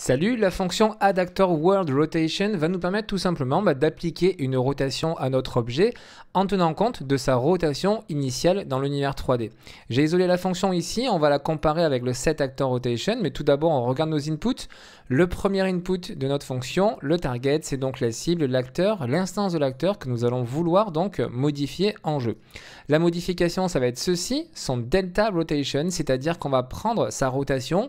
Salut, la fonction AddActorWorldRotation va nous permettre tout simplement d'appliquer une rotation à notre objet en tenant compte de sa rotation initiale dans l'univers 3D. J'ai isolé la fonction ici, on va la comparer avec le setActorRotation, mais tout d'abord on regarde nos inputs. Le premier input de notre fonction, le target, c'est donc la cible, l'acteur, l'instance de l'acteur que nous allons vouloir donc modifier en jeu. La modification, ça va être ceci, son delta rotation, c'est-à-dire qu'on va prendre sa rotation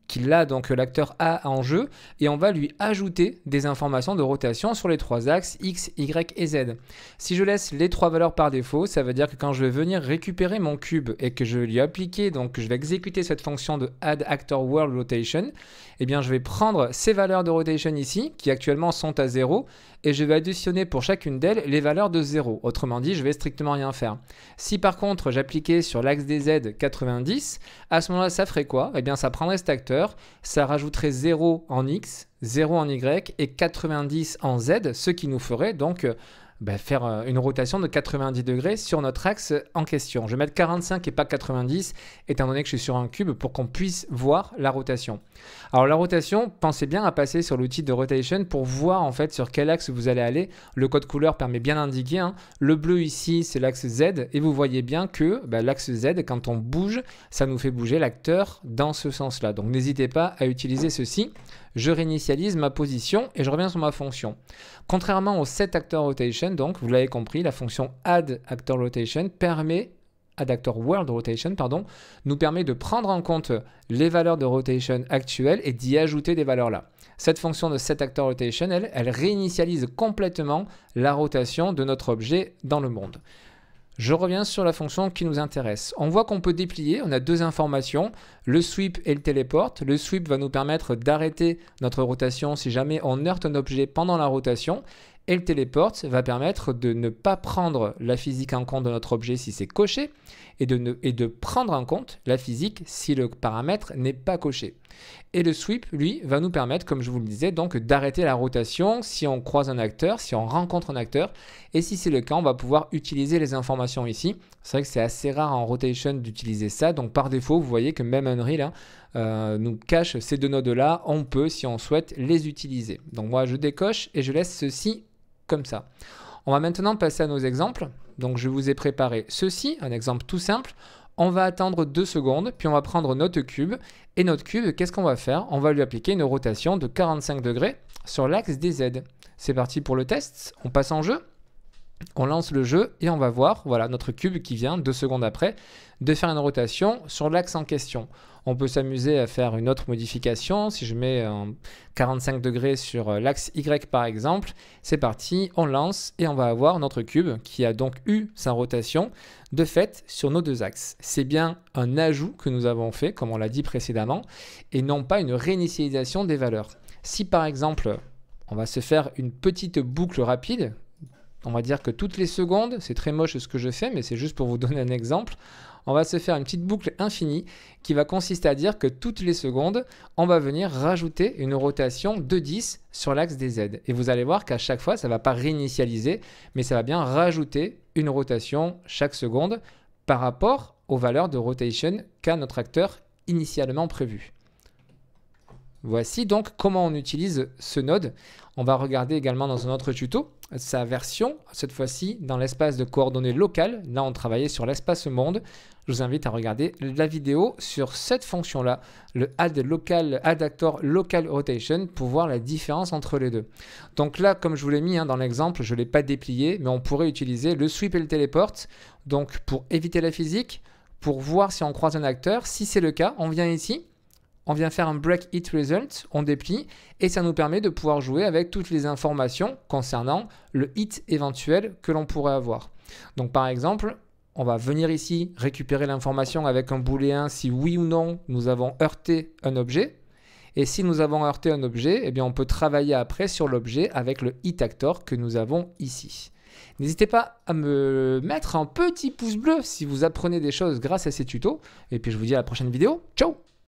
qu'il a donc l'acteur A en jeu et on va lui ajouter des informations de rotation sur les trois axes X, Y et Z. Si je laisse les trois valeurs par défaut, ça veut dire que quand je vais venir récupérer mon cube et que je vais lui appliquer, donc je vais exécuter cette fonction de AddActorWorldRotation, eh bien je vais prendre ces valeurs de rotation ici, qui actuellement sont à 0, et je vais additionner pour chacune d'elles les valeurs de 0. Autrement dit, je vais strictement rien faire. Si par contre j'appliquais sur l'axe des Z 90, à ce moment-là, ça ferait quoi? Eh bien ça prendrait cet acteur, ça rajouterait 0 en X, 0 en Y et 90 en Z, ce qui nous ferait donc faire une rotation de 90 degrés sur notre axe en question. Je vais mettre 45 et pas 90, étant donné que je suis sur un cube pour qu'on puisse voir la rotation. Alors la rotation, pensez bien à passer sur l'outil de rotation pour voir en fait sur quel axe vous allez aller. Le code couleur permet bien d'indiquer. Le bleu ici, c'est l'axe Z, et vous voyez bien que l'axe Z, quand on bouge, ça nous fait bouger l'acteur dans ce sens-là. Donc n'hésitez pas à utiliser ceci. Je réinitialise ma position et je reviens sur ma fonction. Contrairement au setActorRotation, donc vous l'avez compris, la fonction AddActorRotation permet AddActorWorldRotation, nous permet de prendre en compte les valeurs de rotation actuelles et d'y ajouter des valeurs là. Cette fonction de setActorRotation, elle réinitialise complètement la rotation de notre objet dans le monde. Je reviens sur la fonction qui nous intéresse. On voit qu'on peut déplier, on a deux informations, le sweep et le téléport. Le sweep va nous permettre d'arrêter notre rotation si jamais on heurte un objet pendant la rotation. Et le téléport va permettre de ne pas prendre la physique en compte de notre objet si c'est coché et de prendre en compte la physique si le paramètre n'est pas coché. Et le sweep, lui, va nous permettre, comme je vous le disais, donc d'arrêter la rotation si on croise un acteur, si on rencontre un acteur. Et si c'est le cas, on va pouvoir utiliser les informations ici. C'est vrai que c'est assez rare en rotation d'utiliser ça. Donc par défaut, vous voyez que même Unreal nous cache ces deux nodes-là. On peut, si on souhaite, les utiliser. Donc moi, je décoche et je laisse ceci comme ça. On va maintenant passer à nos exemples. Donc je vous ai préparé ceci, un exemple tout simple. On va attendre 2 secondes, puis on va prendre notre cube. Et notre cube, qu'est-ce qu'on va faire? On va lui appliquer une rotation de 45 degrés sur l'axe des Z. C'est parti pour le test. On passe en jeu. On lance le jeu et on va voir, voilà, notre cube qui vient 2 secondes après de faire une rotation sur l'axe en question. On peut s'amuser à faire une autre modification. Si je mets 45 degrés sur l'axe Y par exemple, c'est parti, on lance et on va avoir notre cube qui a donc eu sa rotation de fait sur nos deux axes. C'est bien un ajout que nous avons fait, comme on l'a dit précédemment, et non pas une réinitialisation des valeurs. Si par exemple, on va se faire une petite boucle rapide, on va dire que toutes les secondes, c'est très moche ce que je fais, mais c'est juste pour vous donner un exemple, on va se faire une petite boucle infinie qui va consister à dire que toutes les secondes, on va venir rajouter une rotation de 10 sur l'axe des Z. Et vous allez voir qu'à chaque fois, ça ne va pas réinitialiser, mais ça va bien rajouter une rotation chaque seconde par rapport aux valeurs de rotation qu'a notre acteur initialement prévu. Voici donc comment on utilise ce node. On va regarder également dans un autre tuto sa version, cette fois-ci dans l'espace de coordonnées locales. Là, on travaillait sur l'espace monde. Je vous invite à regarder la vidéo sur cette fonction-là, le AddActorLocalRotation, pour voir la différence entre les deux. Donc là, comme je vous l'ai mis dans l'exemple, je ne l'ai pas déplié, mais on pourrait utiliser le sweep et le téléport. Donc pour éviter la physique, pour voir si on croise un acteur, si c'est le cas, on vient ici. On vient faire un break hit result, on déplie et ça nous permet de pouvoir jouer avec toutes les informations concernant le hit éventuel que l'on pourrait avoir. Donc par exemple, on va venir ici récupérer l'information avec un booléen si oui ou non nous avons heurté un objet. Et si nous avons heurté un objet, eh bien on peut travailler après sur l'objet avec le hit actor que nous avons ici. N'hésitez pas à me mettre un petit pouce bleu si vous apprenez des choses grâce à ces tutos. Et puis je vous dis à la prochaine vidéo. Ciao!